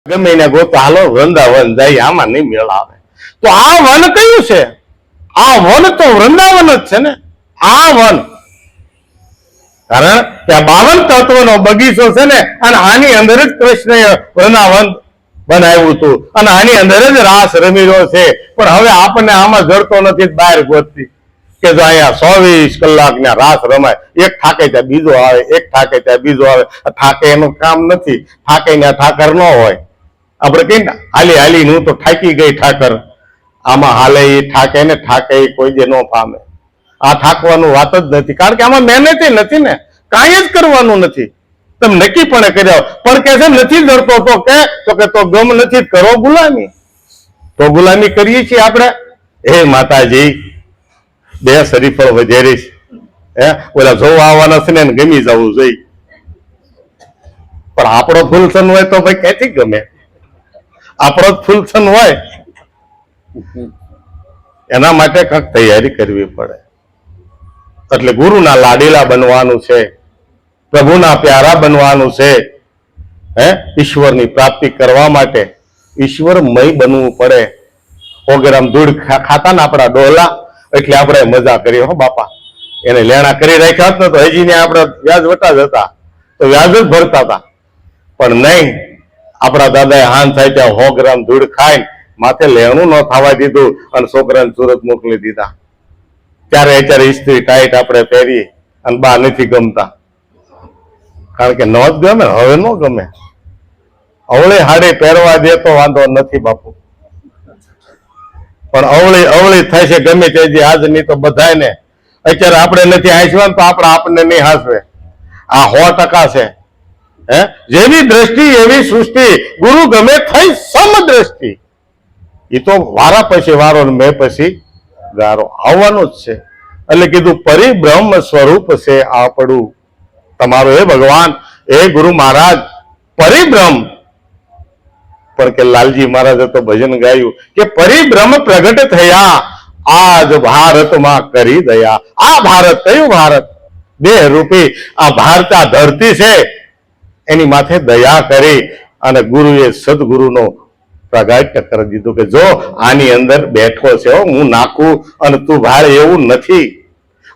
ગમે એને ગોતો હાલો વૃંદાવન જાય, આમાં નહીં મેળ આવે. તો આ વન કયું છે? આ વન તો વૃંદાવન જ છે ને. આ વન કારણ કે આ 52 તત્વનો બગીચો છે ને, અને આની અંદર જ કૃષ્ણએ વૃંદાવન બનાવ્યું હતું, અને આની અંદર જ રાસ રમી રહ્યો છે. પણ હવે આપણને આમાં જડતો નથી, બહાર ગોતતી કે જો અહીંયા 24 કલાકના રાસ રમાય, એક ઠાકે ત્યાં બીજો આવે, એક ઠાકે ત્યાં બીજો આવે. ઠાકે એનું કામ નથી, ઠાકે ત્યાં ઠાકર ન હોય. આપણે કહીએ ને હાલી હાલી હું તો ઠાકી ગઈ ઠાકર, આમાં હાલે એ ઠાકે ને ઠાકે એ કોઈ જે ન પામે. આ ઠાકવાનું વાત જ નથી, કારણ કે આમાં મહેનત નથી ને, કાંઈ જ કરવાનું નથી. તમે નક્કી પણ કર્યા પણ કે છે નથી ડરતો તો કે તો ગમ નથી, કરો ગુલામી. તો ગુલામી કરીએ છીએ આપણે. હે માતાજી, બે શરીફળ વધેરીશ, ઓલા જોવા આવવાના છે ને ગમી જવું જોઈએ. પણ આપણો ફૂલસન હોય તો ભાઈ ક્યાંથી ગમે? આપણો જ ફૂલસન હોય એના માટે કંઈક તૈયારી કરવી પડે. એટલે ગુરુના લાડીલા બનવાનું છે, પ્રભુના પ્યારા બનવાનું છે. ઈશ્વરની પ્રાપ્તિ કરવા માટે ઈશ્વરમય બનવું પડે. 100 ગ્રામ ધૂળ ખાતા ને આપણા ડોલા, એટલે આપણે મજા કરી. હો બાપા, એને લેણા કરી રાખ્યા હોત ને તો હજી ને આપણે વ્યાજ વટા જ હતા, તો વ્યાજ જ ભરતા હતા. પણ નહીં, આપણા દાદાએ હાન થાય ત્યાં 100 ગ્રામ ધૂળ ખાઈને માથે લેણું ન થવા દીધું, અને છોકરાને સુરત મોકલી દીધા. ત્યારે અત્યારે ઇસ્ત્રી ટાઈટ આપણે પહેરી અને બા નથી ગમતા, કારણ કે ન જ ગમે. હવે ન ગમે. અવળી હાડી પહેરવા દે તો વાંધો નથી બાપુ, પણ અવળી અવળી થાય છે ગમે તે. આજ નહીં તો બધાય ને. અત્યારે આપણે નથી હાંસવાનું તો આપણને નહીં હાંસવે. આ 100% છે. જેવી દ્રષ્ટિ એવી સૃષ્ટિ, ગુરુ ગમે થઈ સમ દ્રષ્ટિ. એ તો વારા પછી વારો, મેં પછી ગારો આવવાનો જ છે. એટલે કીધું પરિબ્રહ્મ સ્વરૂપ છે આપણું તમારું. હે ભગવાન, હે ગુરુ મહારાજ, પરિબ્રહ્મ. પણ કે લાલજી મહારાજે તો ભજન ગાયું કે પરિબ્રહ્મ પ્રગટ થયા, આજ ભારતમાં કરી દયા. આ ભારત કયું ભારત? દેહ રૂપી આ ભારત, આ ધરતી છે, એની માથે દયા કરી અને ગુરુએ સદગુરુનો પ્રગાટ્ય કરી દીધું કે જો આની અંદર બેઠો છે, હું નાખું અને તું ભાળ, એવું નથી.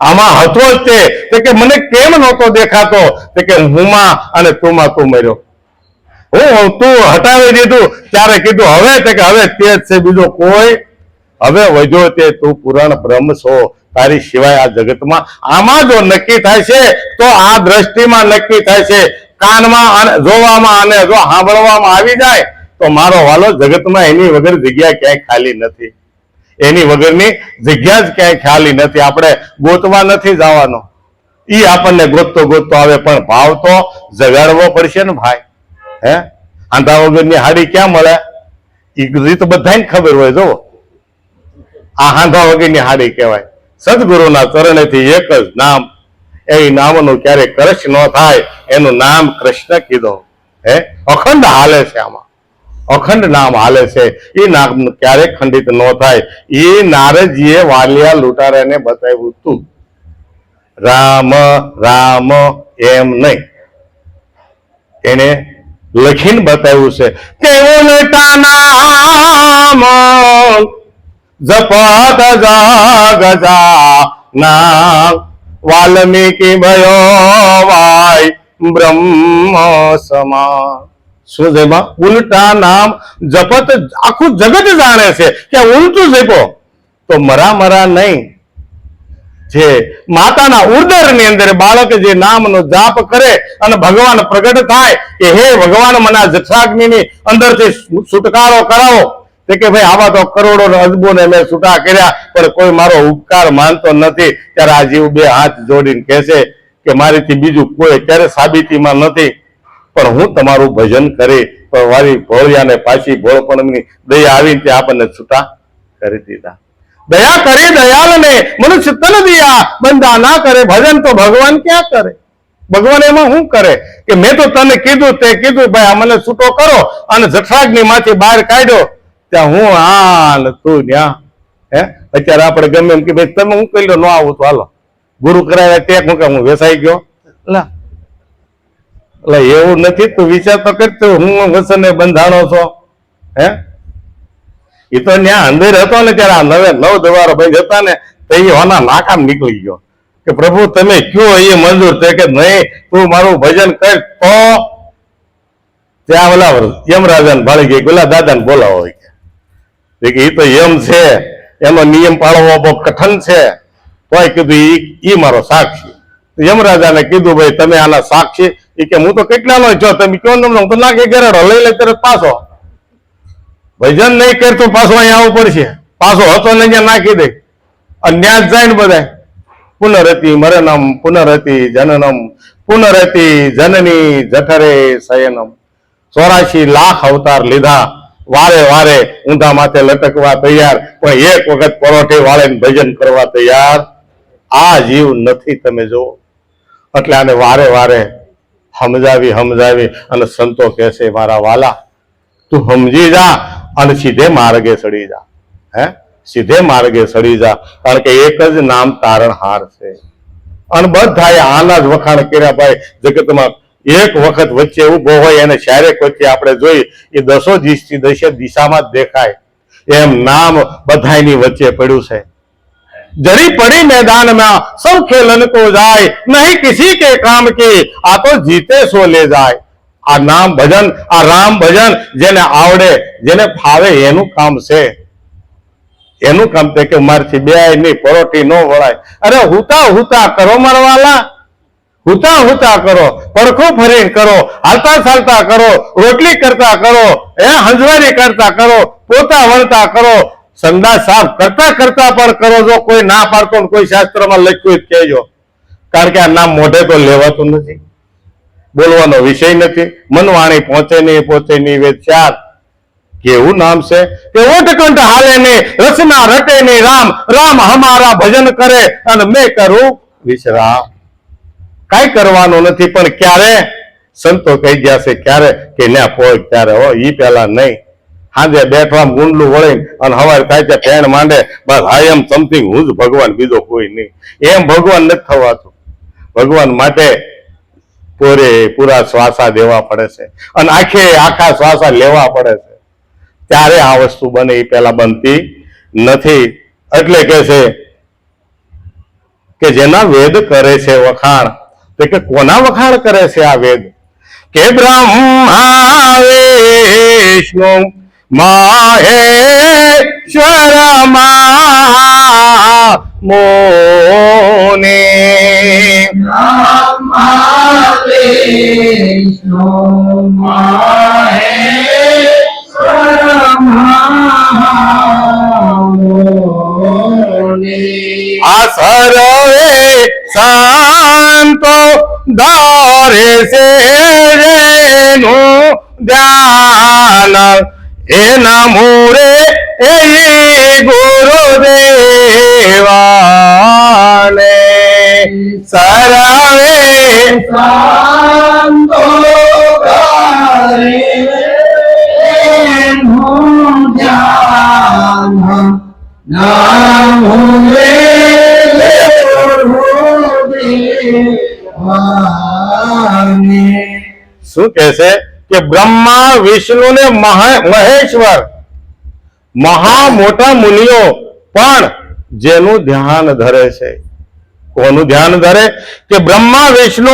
આમાં હતો જ તે કે મને કેમ નહોતો દેખાતો, તે કે હુંમાં અને તુંમાં તું મર્યો. હું તું હટાવી દીધું ત્યારે કીધું હવે, તે કે હવે તે જ છે, બીજો કોઈ. હવે વધ્યો તે તું પુરાણ બ્રહ્મ છો, તારી સિવાય આ જગતમાં. આમાં જો નક્કી થાય છે તો આ દ્રષ્ટિમાં નક્કી થાય છે. કાનમાં જોવામાં અને જો સાંભળવામાં આવી જાય તો મારો વાલો જગતમાં એની વગર જગ્યા ક્યાંય ખાલી નથી. એની વગરની જગ્યા જ ક્યાંય ખાલી નથી. આપણે ગોતવા નથી જવાનો, ઈ આપણને ગોતતો ગોતતો આવે. પણ ભાવ તો જગાડવો પડશે ને ભાઈ. આંધા વગરની હાડી ક્યાં મળે? એ રીત બધાને ખબર હોય. જો આ આંધા વગરની હાડી કહેવાય. સદગુરુના ચરણેથી એક જ નામ, એ નામનું ક્યારે કરશ ન થાય, એનું નામ કૃષ્ણ કીધો. અખંડ હાલે છે, આમાં અખંડ નામ હાલે છે. એ નામ ક્યારે ખંડિત ન થાય. એ નારદજીએ વાલિયા લૂંટારાને બતાવ્યું તું. રામ રામ એમ નહીં, એને લખીને બતાવ્યું છે કે ઉલટા નામ જપત જગજા નામ, વાલ્મીકી ભયો વાય બ્રહ્મ સમા. શું છે એમાં? ઉલટા નામ જપત. આખું જગત જાણે છે કે ઉલટું જપો તો મરા નહીં. જે માતાના ઉદરની અંદર બાળક જે નામનો જાપ કરે અને ભગવાન પ્રગટ થાય કે હે ભગવાન, મને આ જઠરાગ્નિની અંદરથી છુટકારો કરાવો. તે કે ભાઈ આવા તો કરોડો અજબોને મેં છૂટા કર્યા, પણ કોઈ મારો ઉપકાર માનતો નથી. ત્યારે આ જીવ 2 હાથ જોડીને કહેશે કે મારીથી બીજું કોઈ ક્યારે સાબિતીમાં નથી, પણ હું તમારું ભજન કરી તો મારી ભોળિયાને પાછી ભોળપણની દયા આવીને તે આપણને છૂટા કરી દીધા. દયા કરી દયાલને મનુષ્ય તન દિયા, બંધા ના કરે ભજન તો ભગવાન ક્યાં કરે? ભગવાન એમાં શું કરે કે મેં તો તને કીધું, તે કીધું ભાઈ આ મને છૂટો કરો, અને જઠરાગ્નિ માંથી બહાર કાઢ્યો. ત્યાં હું હાલ તું ન્યા. અત્યારે આપણે ગમે એમ કે ભાઈ તમે હું કહી લો, ન આવું તો હાલો. ગુરુ કરાવ્યા તે હું કે હું વેસાઈ ગયો. એટલે એવું નથી, તું વિચાર તો કરતો હું વસને બંધાણો છો. હે એ તો ત્યાં અંદર હતો ને ત્યારે આ 9 દરવાજો બંધ હતા ને તો એ હોના નાકામ નીકળી ગયો કે પ્રભુ તમે કયો એ મંજૂર છે કે નહીં, તું મારું ભજન કર તો ત્યાં ઓલા યમરાજાને ભાળી ગઈ, ઓલા દાદાને બોલાવો કે એ તો યમ છે, એનો નિયમ પાળવો બહુ કઠણ છે. તોય કીધું ઈ મારો સાક્ષી. યમરાજાને કીધું ભાઈ તમે આના સાક્ષી, એ કે હું તો કેટલાનો છો, તમે કયો તમને હું તો નાખી ગેરાડો લઈ લે તરત પાછો. ભજન નહીં કરતો પાછો અહીંયા આવવું પડશે, પાછો હતો ને ત્યાં નાખી દે. અને ત્યાં જ જાય ને બધા પુનરતિ મરણમ પુનરતિ જનનમ પુનરતિ જનની જઠરે શયનમ. 84 લાખ અવતાર લીધા, વારે વારે ઊંધા માથે લટકવા તૈયાર, પણ એક વખત પરોઠે વાળે ભજન કરવા તૈયાર આ જીવ નથી. તમે જુઓ એટલે આને વારે વારે સમજાવી અને સંતો કહે છે મારા વાલા તું સમજી જા અને સીધે માર્ગે સડી જા. હે સીધે માર્ગે સડી જા, કારણ કે એક જ નામ તારણહાર છે. અને બધાએ આના જ વખાણ કર્યા ભાઈ. જગતમાં એક વખત વચ્ચે ઉભો હોય એને શારેક વચ્ચે આપણે જોઈ એ 10 દિશામાં જ દેખાય એમ નામ બધાની વચ્ચે પડ્યું છે. जरी पड़ी मैदान में सब खेलन को जाए नहीं किसी के काम की आ तो जीते सो ले जाए. आ नाम भजन आ राम भजन जेने आवड़े जेने फावे एनु काम से, एनु काम ते के मारथी બે ની પરોઠી નો વળાય. અરે હુતા હુતા કરો મારવાલા, હુતા હુતા કરો, પડખો ફરીને કરો, હાલતા ચાલતા કરો, રોટલી કરતા કરો, હંજવારી કરતા કરો, પોતા વણતા કરો, સંદાસ સાફ કરતા કરતા પણ કરો. જો કોઈ ના પાડતો કોઈ શાસ્ત્રમાં લખ્યું જ કહેજો, કારણ કે આ નામ મોઢે તો લેવાતું નથી, બોલવાનો વિષય નથી. મનવાણી પહોંચે નહીં વેદ 4. કેવું નામ છે કે ઓટકંઠ હાલે નહીં, રસના રટે નહીં, રામ રામ હમારા ભજન કરે અને મેં કરું વિશ્રામ. કઈ કરવાનું નથી, પણ ક્યારે સંતો કહી ગયા છે ક્યારે કે ના પહોંચ ત્યારે હો, ઈ પેલા નહીં. હાજે બેઠવા ગુંડલું વળીને અને હવારે થાય છે ફેણ માંડે બસ આઈ એમ સમથિંગ, હું જ ભગવાન, બીજો કોઈ નહીં. એમ ભગવાન નથી થવાતું. ભગવાન માટે પૂરા શ્વાસા દેવા પડે છે અને આખા શ્વાસા લેવા પડે છે, ત્યારે આ વસ્તુ બને, એ પેલા બનતી નથી. એટલે કે છે કે જેના વેદ કરે છે વખાણ, તો કે કોના વખાણ કરે છે આ વેદ? કે બ્રહ્મા વિષ્ણુ મહેશ્વર મોને. બ્રહ્મા વિષ્ણુ આ સર્વે સંતો ધારે છે જેનું ધ્યાન, એના મોરે એ ગુરુદેવાને. સર્વે સંતો ધારે શું કે છે કે બ્રહ્મા વિષ્ણુ ને મહેશ્વર મહા મોટા મુનિઓ પણ જેનું ધ્યાન ધરે છે. કોનું ધ્યાન ધરે? કે બ્રહ્મા વિષ્ણુ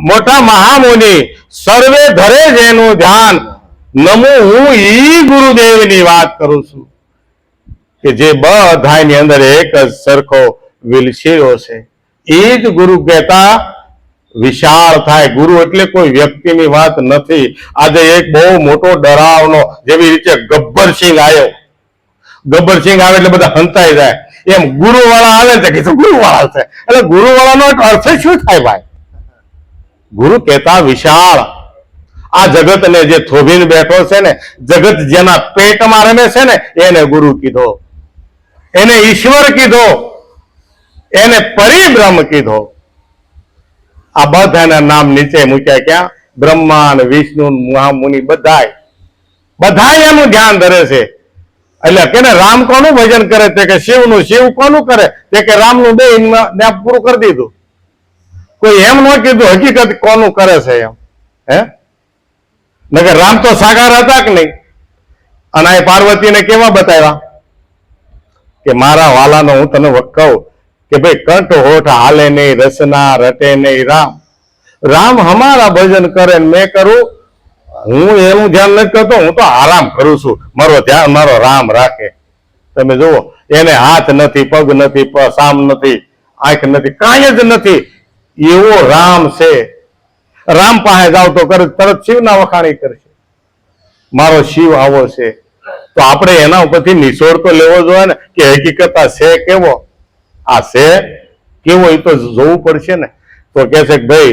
મોટા મહામુનિ સર્વે ધરે જેનું ધ્યાન. નમો હું ઈ ગુરુદેવની વાત કરું છું કે જે બધાની અંદર એક જ સરખો વિલસીરો છે. એ જ ગુરુ કહેતા વિશાળ થાય. ગુરુ એટલે કોઈ વ્યક્તિની વાત નથી. આજે એક બહુ મોટો ડરાવનો, જેવી રીતે ગબ્બરસિંહ આવ્યો, ગબ્બરસિંહ આવે એટલે બધા હંતાઈ જાય, એમ ગુરુ વાળા આવે છે કે ગુરુ વાળા છે. એટલે ગુરુ વાળાનો અર્થ શું થાય ભાઈ? ગુરુ કહેતા વિશાળ. આ જગતને જે થોભીને બેઠો છે ને, જગત જેના પેટમાં રમે છે ને, એને ગુરુ કીધો, એને ઈશ્વર કીધો, એને પરિબ્રહ્મ કીધો. આ બધાના નામ નીચે મૂક્યા ક્યાં? બ્રહ્મા અને વિષ્ણુ મહામુનિ બધા એનું ધ્યાન ધરે છે. એટલે કે રામ કોનું ભજન કરે? તે કે શિવનું. શિવ કોનું કરે? તે કે રામનું. બે પૂરું કરી દીધું. કોઈ એમ ન કીધું હકીકત કોનું કરે છે એમ, હે? નકર રામ તો સાકાર હતા કે નહીં? અને આ પાર્વતીને કેવા બતાવ્યા કે મારા વાલાનો હું તને કહું કે ભાઈ કંઠ હોઠ હાલે નહીં, રસના રટે નહીં રામ. રામ હમારા ભજન કરે ને મેં કરું, હું એનું ધ્યાન નથી કરતો, હું તો આરામ કરું છું. મારો ધ્યાન મારો રામ રાખે. તમે જુઓ, એને હાથ નથી, પગ નથી, સામ નથી, આંખ નથી, કાંઈ જ નથી. એવો રામ છે. રામ પાસે જાવ તો તરત શિવના વખાણી કરશે, મારો શિવ આવો છે. તો આપણે એના ઉપરથી નિચોડ તો લેવો જોઈએ ને કે હકીકત આ છે કેવો, આ છે કેવો, એ તો જોવું પડશે ને. તો કે છે કે ભાઈ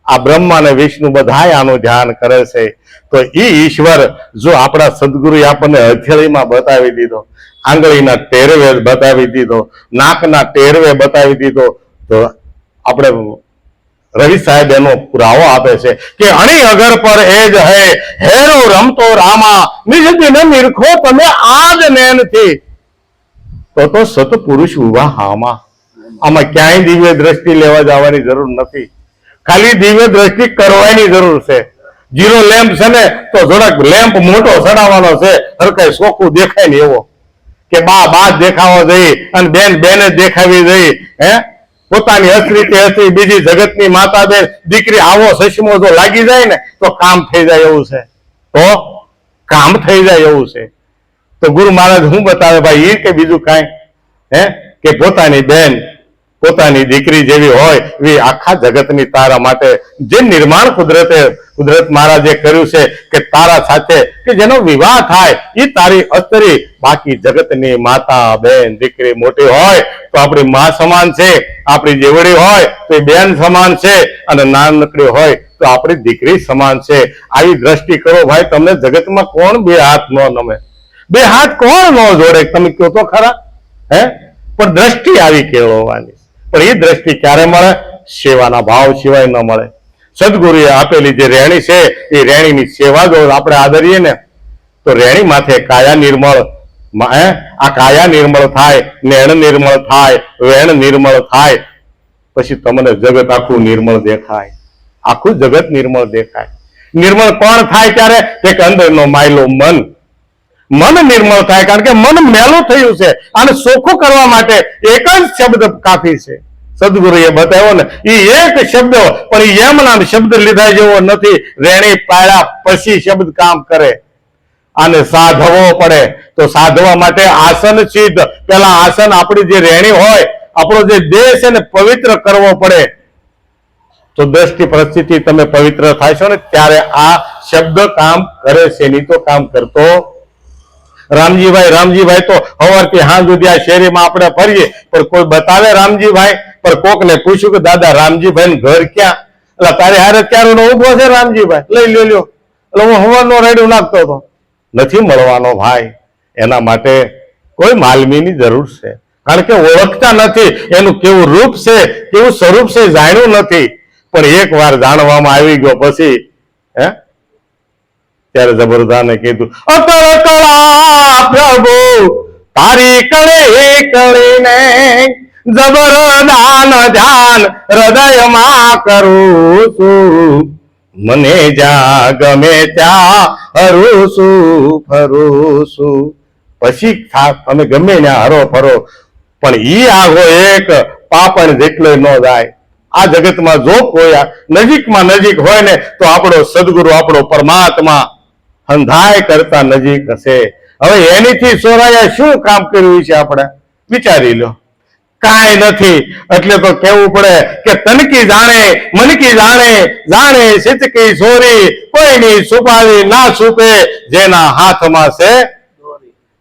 આ બ્રહ્મા અને વિષ્ણુ બધાય આનું ધ્યાન કરે છે. તો એ ઈશ્વર જો આપણા સદગુરુએ આપણને હથેળીમાં બતાવી દીધો, આંગળીના ટેરવે બતાવી દીધો, નાકના ટેરવે બતાવી દીધો, તો આપણે રવિ સાહેબ એનો પુરાવો આપે છે કે અણી અગર પર એ જ હે હેરો રમતો રામા નિજ દિન નિરખો તમે આજ નેનથી. તો સતપુરુષ ઉભા હામાં. આમાં ક્યાંય દિવ્ય દ્રષ્ટિ લેવા જવાની જરૂર નથી, ખાલી દિવ્ય દ્રષ્ટિ કરવાની જરૂર છે. જીરો લેમ્પ છે ને તો થોડાક લેમ્પ મોટો ચડાવવાનો છે, હરકાઈ ચોખ્ખું દેખાય ને એવો, કે બા દેખાવો જોઈએ અને બેન જ દેખાવી જોઈએ. હે, પોતાની હસરીથી હસરી બીજી જગતની માતા બેન દીકરી આવો સસમો જો લાગી જાય ને તો કામ થઈ જાય એવું છે, તો કામ થઈ જાય એવું છે. તો ગુરુ મહારાજ શું બતાવે ભાઈ, એ કે બીજું કાંઈ, હે, કે પોતાની બેન પોતાની દીકરી જેવી હોય એવી આખા જગતની તારા માટે જે નિર્માણ કુદરત મહારાજે કર્યું છે કે તારા સાથે કે જેનો વિવાહ થાય એ તારી અસ્તરી, બાકી જગતની માતા બેન દીકરી મોટી હોય તો આપણી માં સમાન છે, આપણી જેવડી હોય તો એ બેન સમાન છે, અને નાનકડી હોય તો આપણી દીકરી સમાન છે. આવી દ્રષ્ટિ કરો ભાઈ, તમને જગતમાં કોણ બે હાથ ન નમે, બે હાથ કોણ ન જોડે, તમે કહો તો ખરા, હે? પણ દ્રષ્ટિ આવી કેળવવાની. પણ એ દ્રષ્ટિ ક્યારે મળે? સેવાના ભાવ સિવાય ન મળે. સદગુરુએ આપેલી જે રેણી છે એ રેણીની સેવા જો આપણે આદરીએ ને તો રેણી માથે કાયા નિર્મળ, આ કાયા નિર્મળ થાય, નેણ નિર્મળ થાય, વેણ નિર્મળ થાય, પછી તમને જગત આખું નિર્મળ દેખાય, આખું જગત નિર્મળ દેખાય. નિર્મળ કોણ થાય ત્યારે? એક અંદરનો માયલો મન નિર્મળ થાય, કારણ કે મન મેલું થયું છે અને ચોખ્ખું કરવા માટે એક જ શબ્દ કાફી છે. સદગુરુએ બતાવ્યો ને એ એક શબ્દ, પણ એમના શબ્દ લીધા જેવો નથી. રેણી પાડ્યા પછી શબ્દ કામ કરે. આને સાધવો પડે, તો સાધવા માટે આસન સિદ્ધ, પેલા આસન આપણી જે રેણી હોય, આપણો જે દેહ છે ને પવિત્ર કરવો પડે. તો દ્રષ્ટિ પરિસ્થિતિ તમે પવિત્ર થાશો ને ત્યારે આ શબ્દ કામ કરે છે, નહીં તો કામ કરતો. રામજીભાઈ તો સવારથી સાંજ સુધી આ શેરીમાં આપણે ફરીએ પણ કોઈ બતાવે રામજીભાઈ? પણ કોકને પૂછ્યું કે દાદા રામજીભાઈ નું ઘર ક્યાં? એટલે તારી હારે ક્યારે ઉભો છે રામજીભાઈ? લઈ લ્યો. એટલે હું હવારનો રેડું નાખતો હતો. નથી મળવાનો ભાઈ. એના માટે કોઈ માલમીની જરૂર છે, કારણ કે ઓળખતા નથી એનું કેવું રૂપ છે, કેવું સ્વરૂપ છે, જાણ્યું નથી. પણ એક વાર જાણવામાં આવી ગયો પછી, હે, ત્યારે જબરદાને કીધું અકળ કળા પ્રભુ તારી કળી કળીને જબરદાન ધ્યાન હૃદયમાં કરું છું, મને જ્યાં ગમે ત્યાં હરું છું. પછી તમે ગમે ત્યાં હરો ફરો, પણ ઈ આગો એક પાપણ જેટલો ન જાય. આ જગતમાં જો કોઈ નજીકમાં નજીક હોય ને તો આપણો સદગુરુ, આપણો પરમાત્મા હંધાય કરતા નજીક હશે. હવે એનીથી સોરાયા શું કામ કર્યું છે આપણે વિચારી લો. કાંઈ નથી. એટલે તો કેવું પડે કે તનકી જાણે મનકી જાણે સિતકી સોરી, કોઈની છુપાવી ના છુપે, જેના હાથમાં છે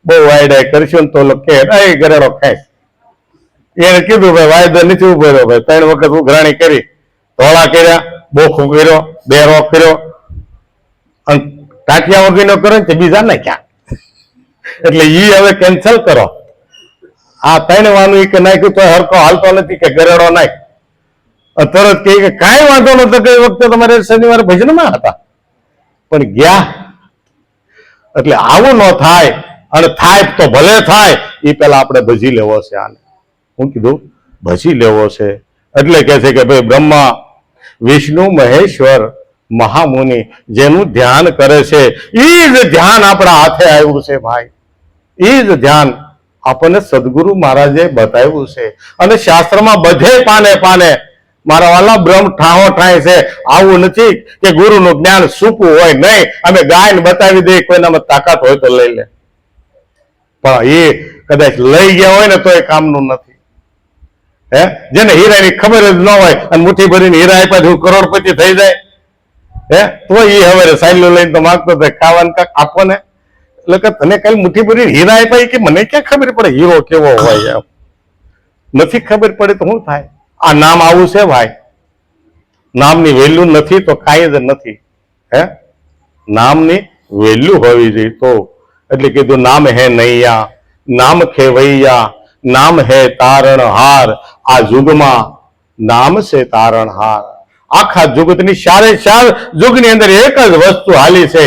બહુ વાયડા કરશું તો કે ગરેડો ખાય. એને કીધું ભાઈ વાયદો નથી ઉભો રહ્યો ભાઈ, 3 વખત ઉઘરાણી કરી, ધોળા કર્યા, બોખું કર્યો, બેરો કર્યો, અને ટાંટિયા વગરનો કરો ને બીજા ના ક્યાં. એટલે ઈ હવે કેન્સલ કરો. આ 3 વાનું કે નાખ્યું તો હરકો હાલતો નથી કે ગરેડો નાખ. તરત કહે કે કાંઈ વાંધો નતો, કઈ વખતે તમારે શનિવારે ભજનમાં હતા પણ ગયા. એટલે આવું ન થાય, અને થાય તો ભલે થાય, એ પેલા આપણે ભજી લેવો છે. આને હું કીધું ભજી લેવો છે. એટલે કે છે કે ભાઈ બ્રહ્મા વિષ્ણુ મહેશ્વર મહામુનિ જેનું ધ્યાન કરે છે એ જ ધ્યાન આપણા હાથે આવ્યું છે ભાઈ. એ જ ધ્યાન આપણને સદગુરુ મહારાજે બતાવ્યું છે. અને શાસ્ત્રમાં બધે પાને પાને મારા વાલા બ્રહ્મ ઠાહો ઠાય છે. આવું નથી કે ગુરુનું જ્ઞાન સૂકું હોય, નહીં. અમે ગાયને બતાવી દઈએ, કોઈનામાં તાકાત હોય તો લઈ લે, પણ એ કદાચ લઈ ગયા હોય ને તો એ કામનું નથી. જેને હીરાની ખબર જ ન હોય અને મુઠ્ઠી ભરીને હીરા આપ્યા હું કરોડપતિ થઈ જાય, તો એ હવે સાયલો લઈને તો માંગતો ખાવાનું કાંક આપો ને. એટલે કે તને કઈ મુઠ્ઠી ભરીને હીરા આપ્યા કે મને ક્યાં ખબર પડે હીરો કેવો હોય? એમ નથી ખબર પડે તો શું થાય? આ નામ આવું છે ભાઈ. નામની વેલ્યુ નથી તો કાંઈ જ નથી. નામની વેલ્યુ હોવી જોઈએ તો. એટલે કીધું નામ હે નૈયા, નામ ખેવૈયા, નામ હે તારણહાર. આ યુગમાં નામ છે તારણહાર. આખા જગતની ચારે ચાર યુગની અંદર એક જ વસ્તુ હાલી છે,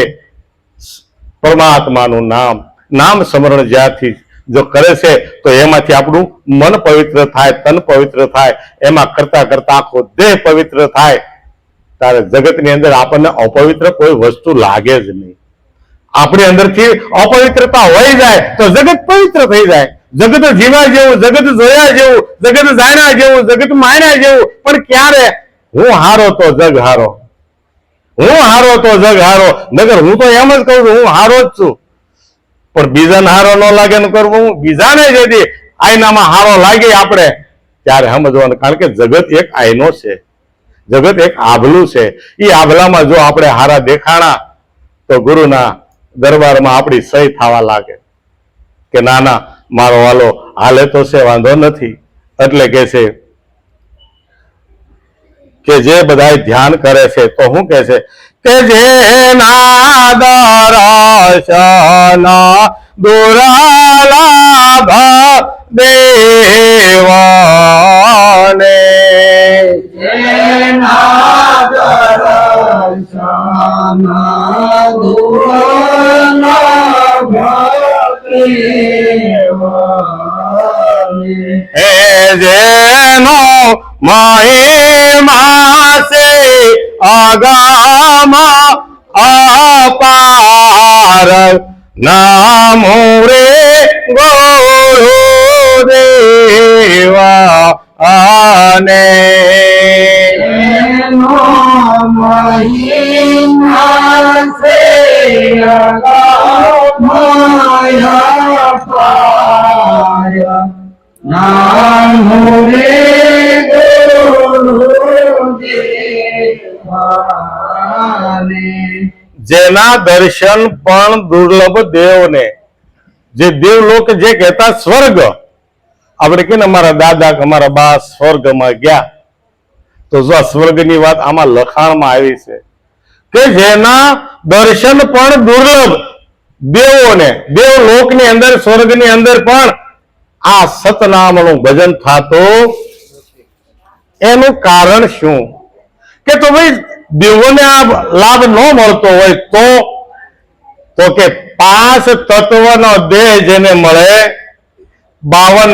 પરમાત્માનું નામ. નામ સ્મરણ જ્યાંથી જો કરે છે તો એમાંથી આપણું મન પવિત્ર થાય, તન પવિત્ર થાય, એમાં કરતા કરતા આખો દેહ પવિત્ર થાય. ત્યારે જગતની અંદર આપણને અપવિત્ર કોઈ વસ્તુ લાગે જ નહીં. આપણી અંદરથી અપવિત્રતા હોય જાય તો જગત પવિત્ર થઈ જાય. જગત જીવા જેવું, જગત જોયા જેવું, જગત જાણ્યા જેવું, જગત માન્યા જેવું. પણ ક્યારે? હું હારો તો જગ હારો, હું હારો તો જગ હારો. નગર હું તો એમ જ કહું છું હું હારો જ છું, પણ બીજાને હારો ન લાગે ને કરવું. બીજાને જેથી આઈનામાં હારો લાગે આપણે ત્યારે સમજવાનું. કારણ કે જગત એક આઈનો છે, જગત એક આભલું છે. એ આભલામાં જો આપણે હારા દેખાણા તો ગુરુના દરબારમાં આપણી સહી થવા લાગે કે ના ના મારો વાલો હાલે તો છે, વાંધો નથી. એટલે કે છે કે જે બધા ધ્યાન કરે છે તો શું કે છે કે જેના દર્શના દુરાલાભ દેવાને, જેના દર્શના દુરાલાભ દેવાને, જેનો મહિમા છે અગામા અપાર, નામો રે ગુરુદેવા અને મહિમા છે અગામા અપાર, નામો રે જેના દર્શન પણ દુર્લભ દેવને. જે દેવલોક જે કહેતા સ્વર્ગ, આપણે કે અમારા દાદા અમારા બા સ્વર્ગમાં ગયા, તો જો આ સ્વર્ગની વાત આમાં લખાણમાં આવી છે કે જેના દર્શન પણ દુર્લભ દેવોને. દેવલોકની અંદર, સ્વર્ગની અંદર પણ આ સતનામનું ભજન થતું. એનું કારણ શું? કે તો ભાઈ દેવોને આ લાભ ન મળતો હોય તો કે 5 તત્વનો દેહ જેને મળે, 52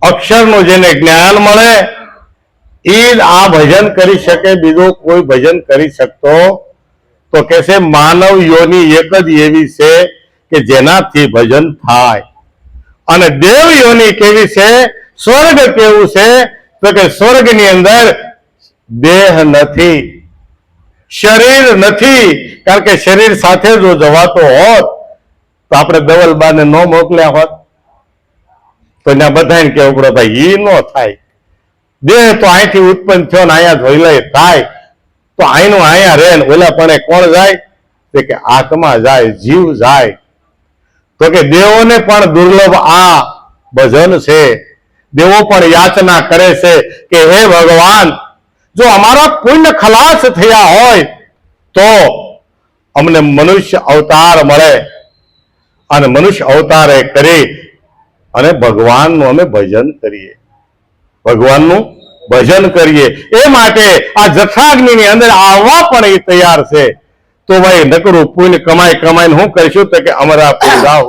અક્ષરનું જેને જ્ઞાન મળે, એ આ ભજન કરી શકે. બીજું કોઈ ભજન કરી શકતો તો કે છે માનવ યોની એક જ એવી છે કે જેનાથી ભજન થાય. અને દેવ યોની કેવી છે, સ્વર્ગ કેવું છે તો કે સ્વર્ગની અંદર દેહ નથી, શરીર નથી. કારણ કે શરીર સાથે જો જવાતો હોત તો આપણે દવલબાને ન મોકલ્યા હોત તો ત્યાં બધાને કેવું પડે ભાઈ એ ન થાય. દેહ તો અહીંથી ઉત્પન્ન થયો ને અહીંયા ધોઈલાય થાય તો અહીંનું અહીંયા રહે ને ઓલા પણ કોણ જાય? કે આત્મા જાય, જીવ જાય. તો કે દેવોને પણ દુર્લભ આ ભજન છે. દેવો પણ યાચના કરે છે કે હે ભગવાન, જો અમારા પુણ્ય ખલાસ થયા હોય તો અમને મનુષ્ય અવતાર મળે અને મનુષ્ય અવતારે કરી અને ભગવાનનું અમે ભજન કરીએ, ભગવાનનું ભજન કરીએ. એ માટે આ જઠરાગ્નિની અંદર આવવા પણ એ તૈયાર છે. તો ભાઈ નકરું પુણ્ય કમાઈ કમાઈને શું કરીશું? તો કે અમરાપુર જાવ.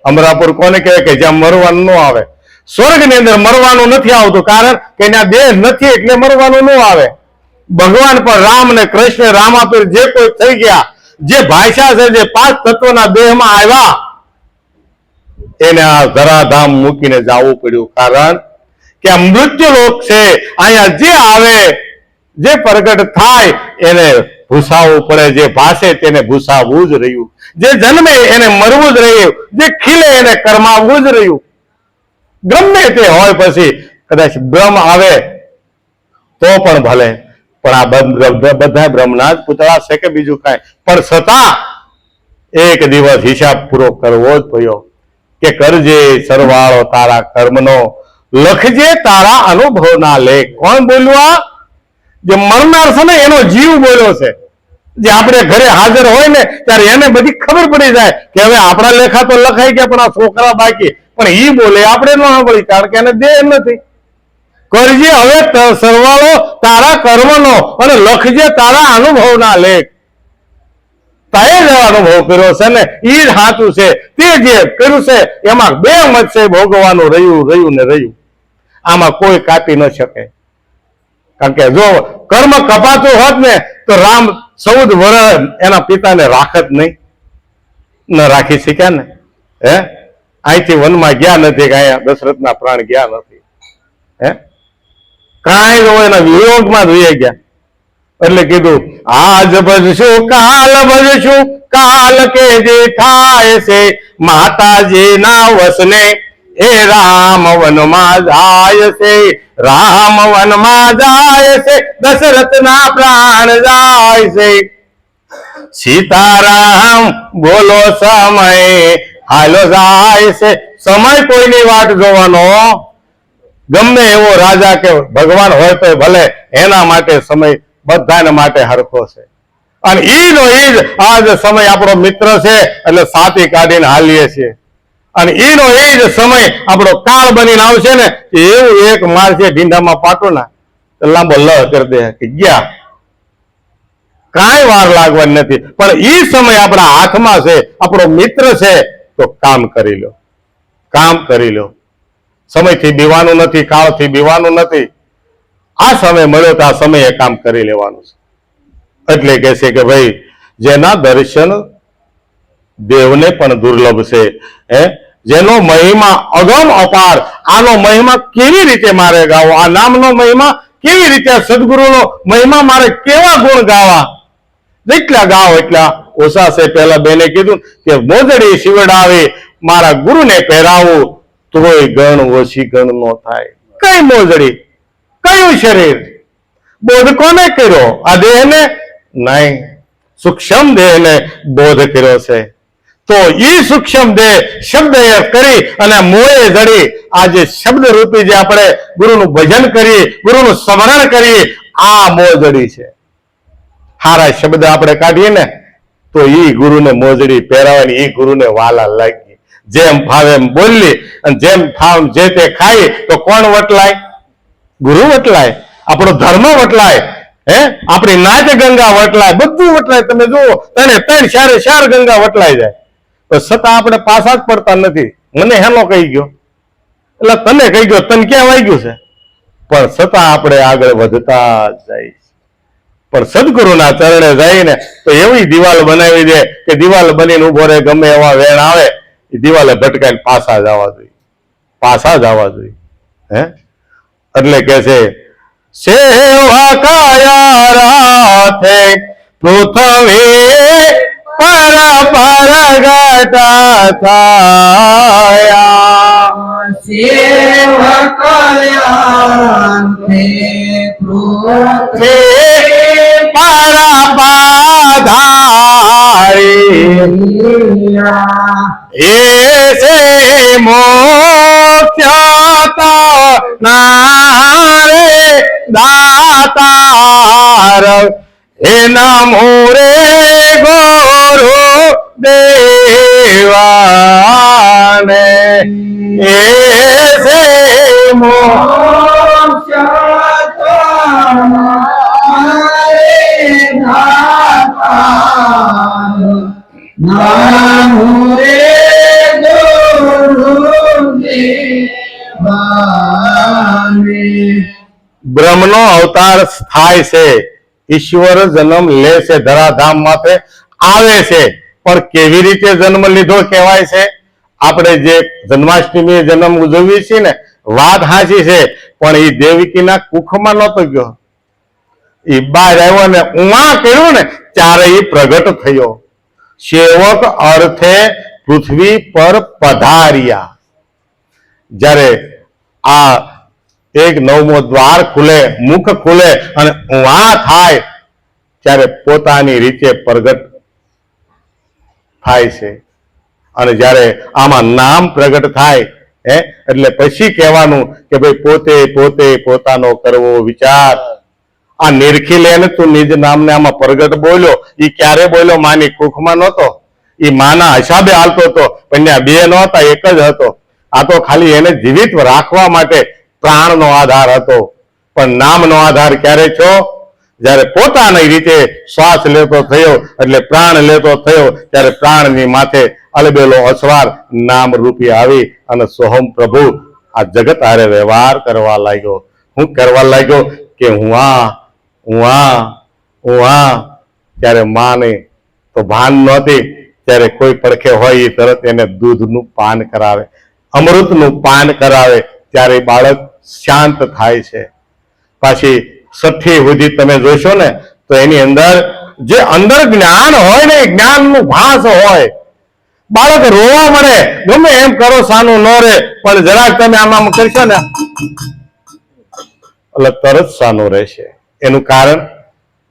અમરાપુર કોને કહેવાય? કે જ્યાં મરવાનું ન આવે. સ્વર્ગની અંદર મરવાનું નથી આવતું, કારણ કે ત્યાં દેહ નથી એટલે મરવાનું ન આવે. ભગવાન પણ રામ ને કૃષ્ણ રામાપીર જે કોઈ થઈ ગયા, જે ભાષા છે, જે 5 તત્વના દેહમાં આવ્યા, એને આ ધરાધામ મૂકીને જવું પડ્યું. કારણ કે આ મૃત્યુ લોક છે. અહીંયા જે આવે, જે પ્રગટ થાય એને ભૂસાવવું પડે. જે ભાષે તેને ભૂસાવવું જ રહ્યું. જે જન્મે એને મરવું જ રહ્યું. જે ખીલે એને કરમાવવું જ રહ્યું. ગમે તે હોય, પછી કદાચ બ્રહ્મ આવે તો પણ ભલે, પણ આ બધા બ્રહ્મના જ પૂતળા છે કે બીજું કાંઈ. પણ છતાં એક દિવસ હિસાબ પૂરો કરવો જ પડ્યો કે કરજે સરવાળો તારા કર્મનો, લખજે તારા અનુભવના લેખ. કોણ બોલ્યું? આ જે મરનાર છે ને એનો જીવ બોલ્યો છે. જે આપણે ઘરે હાજર હોય ને ત્યારે એને બધી ખબર પડી જાય કે હવે આપણા લેખા તો લખાઈ ગયા, પણ આ છોકરા બાકી. પણ ઈ બોલે, આપણે ન સાંભળી, કારણ કે એને દેહ નથી. કરજે હવે સરવાળો તારા કર્મનો અને લખજે તારા અનુભવના લેખ. તાએ જે અનુભવ કર્યો છે ને એ જ સાચું છે. તે જે કર્યું છે એમાં 2 મત છે, ભોગવવાનું રહ્યું ને રહ્યું. આમાં કોઈ કાપી ન શકે. કારણ કે જો કર્મ કપાતું હોત ને તો રામ 14 વર્ષ એના પિતાને રાખત નહીં, ન રાખી શક્યા ને. અહીંથી વનમાં ગયા નથી કે અહીંયા દશરથના પ્રાણ ગયા નથી. કાંઈ જો એના વિયોગમાં જ ગયા. એટલે કીધું આજ ભજશું કાલ ભજશું, કાલ કે જે થાય છે માતાજીના વસને. એ રામ વનમાં જાય છે, રામ વનમાં જાય છે, દશરથના પ્રાણ જાય છે. સીતારામ બોલો સમય હાલો જાય છે. સમય કોઈની વાટ જોવાનો, ગમે એવો રાજા કે ભગવાન હોય તો ભલે, એના માટે સમય બધાને માટે હરખો છે. અને ઈનો ઈ જ આજ સમય આપણો મિત્ર છે, એટલે સાથી કાઢીને હાલીએ છીએ. અને ઈનો એ જ સમય આપણો કાળ બનીને આવશે ને, એવું એક મારશે ઢીંઢામાં પાટો ના લાંબો લ કરી દે કે ગયા. કાંઈ વાર લાગવાની નથી. પણ ઈ સમય આપણા હાથમાં છે, આપણો મિત્ર છે, તો કામ કરી લો, કામ કરી લો. સમયથી બીવાનું નથી, કાળથી બીવાનું નથી. આ સમય મળ્યો તો આ સમયે કામ કરી લેવાનું છે. એટલે કે છે કે ભાઈ જેના દર્શન દેવને પણ દુર્લભ છે, જેનો મહિમા અગમ અપાર. આનો મહિમા કેવી રીતે મારે ગાવો? આ નામનો મહિમા કેવી રીતે? સદગુરુનો મહિમા મારે કેવા ગુણ ગાવા? જેટલા ગાવ એટલા ઓછા છે. પેલા બેને કીધું કે મોજડી શિવડાવી મારા ગુરુને પહેરાવું, તોય ગણ ઓછી ગણ નો થાય. કઈ મોજડી, કયું શરીર? બોધ કોને કર્યો? આ દેહને નહીં, સૂક્ષ્મ દેહને બોધ કર્યો છે. તો ઈ સૂક્ષ્મ દેહ શબ્દ કરી અને મોએ જડી આ જે શબ્દ રૂપી જે આપણે ગુરુનું ભજન કરીએ, ગુરુનું સ્મરણ કરીએ, આ મોજડી છે. હારા શબ્દ આપણે કાઢીએ ને તો ઈ ગુરુને મોજડી પહેરાવાની, ઈ ગુરુને વાલા લાગી. જેમ ફાવે એમ બોલી અને જેમ ફાવ જે તે ખાઈ તો કોણ વટલાય? ગુરુ વટલાય, આપણો ધર્મ વટલાય, આપણી નાચ ગંગા વટલાય, બધું વટલાય. તમે જુઓ 3 4 ગંગા વટલાઈ જાય, તો છતાં આપણે પાછા જ પડતા નથી. મને હેલો કહી ગયો એટલે તને કહી ગયો, તને ક્યાં વાગ્યું છે? પણ છતાં આપણે આગળ વધતા જ જાય. પણ સદગુરુના ચરણે જઈને તો એવી દિવાલ બનાવી દે કે દિવાલ બનીને ઉભો રહે. ગમે એવા વેણ આવે એ દિવાલે ભટકાઈને પાછા જવા જોઈએ, પાછા જવા જોઈએ. એટલે કે છે સેવા કાયા રાથે પૃથ્વી પર ગટા થાયા. સેવા કાયા પૃથ્વી પર પાધારી એસે મોક્ષતા નારે દાતાર. એના મોરે ગુરુ દેવાને એસે મોક્ષતા નારે દાતાર. નામુરે બ્રહ્મનો અવતાર થાય છે ઈશ્વર જન્મ લે છે, ધરાધામ માથે આવે છે, પણ કેવી રીતે જન્મ લીધો કહેવાય છે? આપણે જે જન્માષ્ટમી જન્મ ઉજવીએ છીએ ને, વાત હાચી છે, પણ એ દેવકીના કુખમાં નહોતો ગયો. એ બહાર આવ્યો ને ઉમા કર્યું ને ત્યારે એ પ્રગટ થયો. સેવક અર્થે પૃથ્વી પર પધાર્યા. જ્યારે આ એક નવમો દ્વાર ખુલે, મુખ ખુલે અને ઉમા થાય ત્યારે પોતાની રીતે પ્રગટ થાય છે. અને જ્યારે આમાં નામ પ્રગટ થાય એટલે પછી કહેવાનું કે ભાઈ પોતે પોતે પોતાનો કરવો વિચાર. આ નિરખી લે ને તું નિજ નામને આમાં પ્રગટ બોલ્યો. એ ક્યારે બોલ્યો? માની કુખમાં નહોતો. એ માના હિસાબે હાલતો હતો, પણ ત્યાં બે નહોતા, એક જ હતો. આ તો ખાલી એને જીવિત રાખવા માટે પ્રાણનો આધાર હતો. પણ નામનો આધાર ક્યારે છો? જ્યારે પોતાની રીતે શ્વાસ લેતો થયો, એટલે પ્રાણ લેતો થયો, ત્યારે પ્રાણની માથે અલબેલો અસવાર નામ રૂપી આવી અને સોહમ પ્રભુ આ જગત હારે વ્યવહાર કરવા લાગ્યો. હું કરવા લાગ્યો કે હું ત્યારે માને તો ભાન નહોતી. ત્યારે કોઈ પડખે હોય એ તરત એને દૂધનું પાન કરાવે, અમૃતનું પાન કરાવે, ત્યારે બાળક શાંત થાય છે. પાછી છઠ્ઠી સુધી તમે જોશો ને તો એની અંદર જે અંદર જ્ઞાન હોય ને, જ્ઞાનનું ભાસ હોય. બાળક રોવા મળે, ગમે એમ કરો સાનું ન રે, પણ જરાક તમે આમ કરશો ને એટલે તરત સાનું રહેશે. એનું કારણ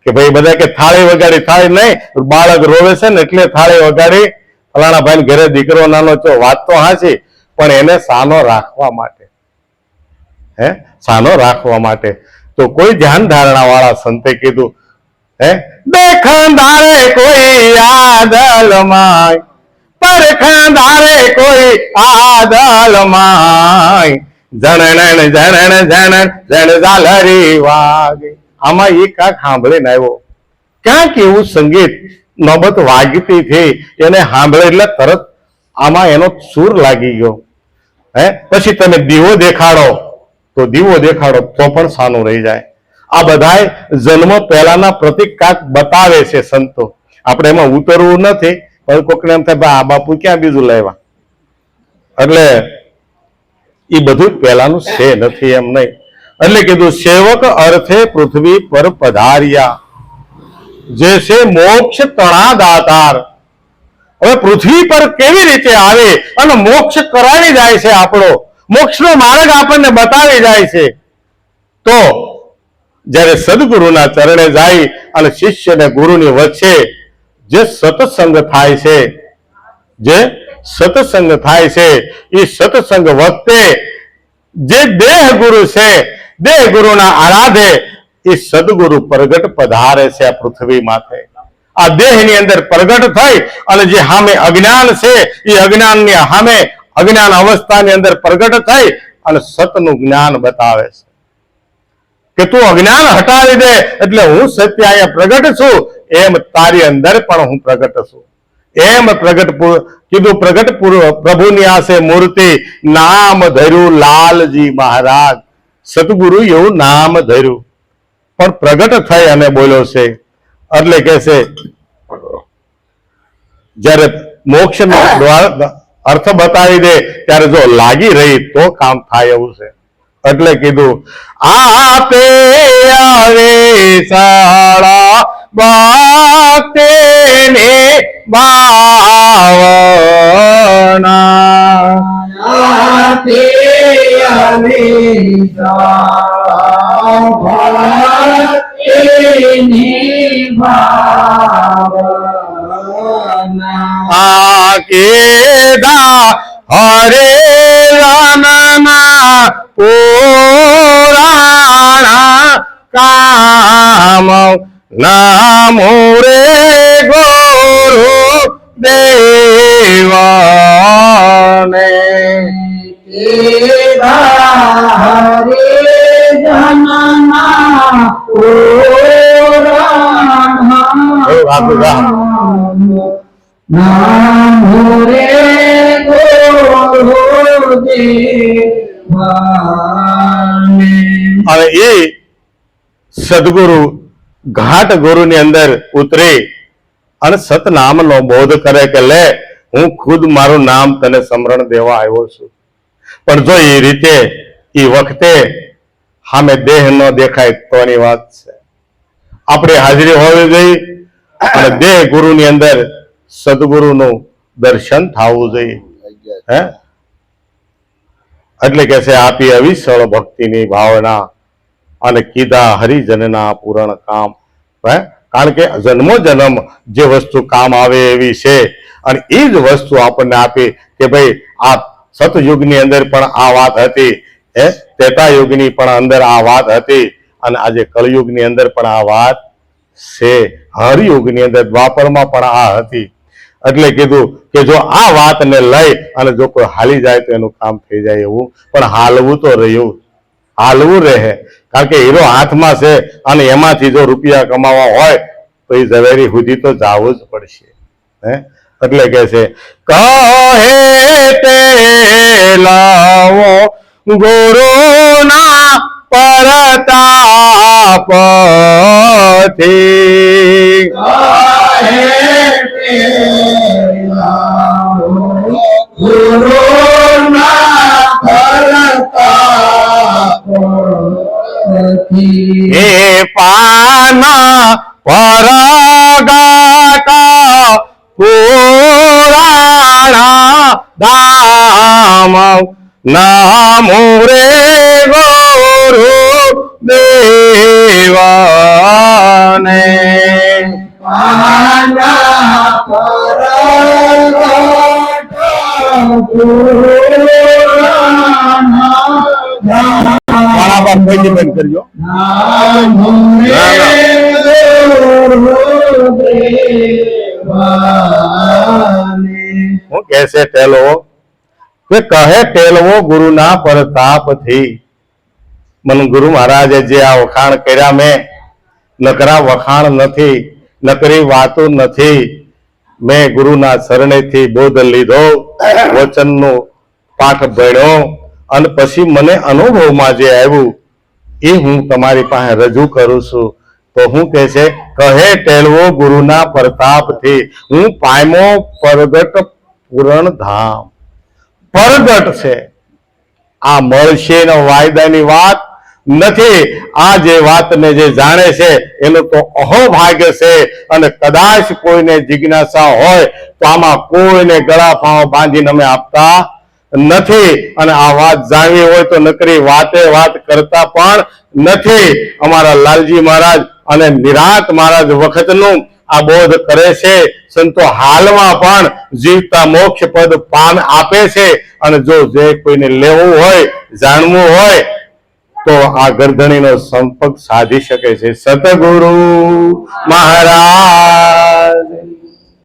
કે ભાઈ બધા કે થાળી વગાડી, થાળી નહીં, બાળક રોવે છે ને એટલે થાળી વગાડી. ફલાણા ભાઈ ઘરે દીકરો નાનો છો, વાત તો હાચી, પણ એને સાનો રાખવા માટે, સાનો રાખવા માટે. તો કોઈ ધ્યાન ધારણા વાળા સંતે કીધું, દેખંધારે કોઈ આદલમાય, પરખંધારે કોઈ આદલમાય, જણણ જણણ જણણ જણ ઝાલરી વાગે. આમાં એ કાંક સાંભળીને આવ્યો, ક્યાંક એવું સંગીત નોબત વાગતી થઈ, એને સાંભળે એટલે તરત આમાં એનો સૂર લાગી ગયો. પછી તમે દીવો દેખાડો તો દીવો દેખાડો તો પણ સાનું રહી જાય. આ બધાય જન્મ પહેલાના પ્રતિક કાંક બતાવે છે સંતો. આપણે એમાં ઉતરવું નથી, પણ કોકને એમ થાય આ બાપુ ક્યાં બીજું લાવ્યા, એટલે એ બધું પહેલાનું છે નથી એમ નહીં. એટલે કીધું સેવક અર્થે પૃથ્વી પર પધાર્યા, જે છે મોક્ષ તણા દાતાર. હવે પૃથ્વી પર કેવી રીતે આવે અને મોક્ષ કરાવી જાય છે, આપણો મોક્ષનો માર્ગ આપણને બતાવી જાય છે. તો જ્યારે સદગુરુના ચરણે જાય અને શિષ્ય ને ગુરુની વચ્ચે જે સત્સંગ થાય છે, જે સત્સંગ થાય છે, એ સત્સંગ વખતે જે દેહ ગુરુ છે, દેહ ગુરુના આરાધે એ સદગુરુ પ્રગટ પધારે છે આ પૃથ્વી માથે. આ દેહની અંદર પ્રગટ થઈ અને જે સામે અજ્ઞાન છે એ અજ્ઞાનની સામે અજ્ઞાન અવસ્થાની અંદર પ્રગટ થઈ અને સતનું જ્ઞાન બતાવે છે કે તું અજ્ઞાન હટાવી દે એટલે હું સત્ય અહીંયા પ્રગટ છું, એમ તારી અંદર પણ હું પ્રગટ છું. એમ પ્રગટ કીધું પ્રગટ પ્રભુની આસે મૂર્તિ, નામ ધર્યું લાલજી મહારાજ. સતગુરુ એવું નામ ધર્યું પણ પ્રગટ થઈ અને બોલ્યો છે. એટલે કે છે જ્યારે મોક્ષ નો અર્થ બતાવી દે ત્યારે જો લાગી રહી તો કામ થાય એવું છે. એટલે કીધું આપે આવે સાળા બાતે ને બાવના, આપે આવે સાળા આ કેદા હરે રામના પુરાણા કામ નામો રે ગુરુ દેવાને. હરે જનના નામ રે અને એ સદગુરુ ઘાટ ગુરુની અંદર ઉતરી અને સતનામનો બોધ કરે કે લે હું ખુદ મારું નામ તને સમરણ દેવા આવ્યો છું. પણ જો એ રીતે એ વખતે સામે દેહ ન દેખાય તોની વાત છે. આપણે હાજરી હોવી જોઈએ અને દેહ ગુરુની અંદર સદગુરુનું દર્શન થવું જોઈએ. હે એટલે કે છે આપી અવિસળ ભક્તિની ભાવના અને કીધા હરિજનના પૂરણ કામ. હે કારણ કે જન્મો જન્મ જે વસ્તુ કામ આવે એવી છે અને એ જ વસ્તુ આપણને આપી કે ભાઈ આ સતયુગની અંદર પણ આ વાત હતી, ત્રેતા યુગની પણ અંદર આ વાત હતી અને આજે કળયુગની અંદર પણ આ વાત છે. હરયુગની અંદર દ્વાપરમાં પણ આ હતી. એટલે કીધું કે જો આ વાતને લઈ અને જો કોઈ હાલી જાય તો એનું કામ થઈ જાય એવું. પણ હાલવું તો રહ્યું, હાલવું રહે. કારણ કે હીરો હાથમાં છે અને એમાંથી જો રૂપિયા કમાવા હોય તો એ ઝવેરી સુધી તો જવું જ પડશે. એટલે કે છે કહે તે લાવો ગુરુના પરતાપથી એ પાના પરગાટા પુરાણા ધામ નામો રે ગુરુ દેવાને બંધ કરજો. હું કહે છે ટેલવો કે કહે ટેલવો ગુરુના પ્રતાપથી. મને ગુરુ મહારાજે જે આ વખાણ કર્યા મેં નકરા વખાણ નથી, નકરી વાતો નથી. મેં ગુરુના શરણેથી બોધ લીધો, વચનનો પાઠ ભણ્યો અને પછી મને અનુભવમાં જે આવ્યું એ હું તમારી પાસે રજૂ કરું છું. તો હું કહે છે કહે ટેલવો ગુરુના પ્રતાપથી હું પામ્યો પરગટ પૂરણ ધામ. પરગટ છે આ મળશે ને વાયદાની વાત નથી. આ જે વાતને જે જાણે છે એનું તો અહોભાગ્ય છે. અને કદાચ કોઈને જિજ્ઞાસા હોય તો આમાં કોઈને ગળા ફાંવ બાંધીને અમે આપતા નથી. અને આ વાત જાણવી હોય તો નકરી વાતે વાત કરતા પણ નથી. અમારા લાલજી મહારાજ અને નિરાંત મહારાજ વખતનું આ બોધ કરે છે. સંતો હાલમાં પણ જીવતા મોક્ષ પદ પાન આપે છે. અને જો જે કોઈને લેવું હોય, જાણવું હોય તો આ ગરધણીનો સંપર્ક સાધી શકે છે. સતગુરુ મહારાજ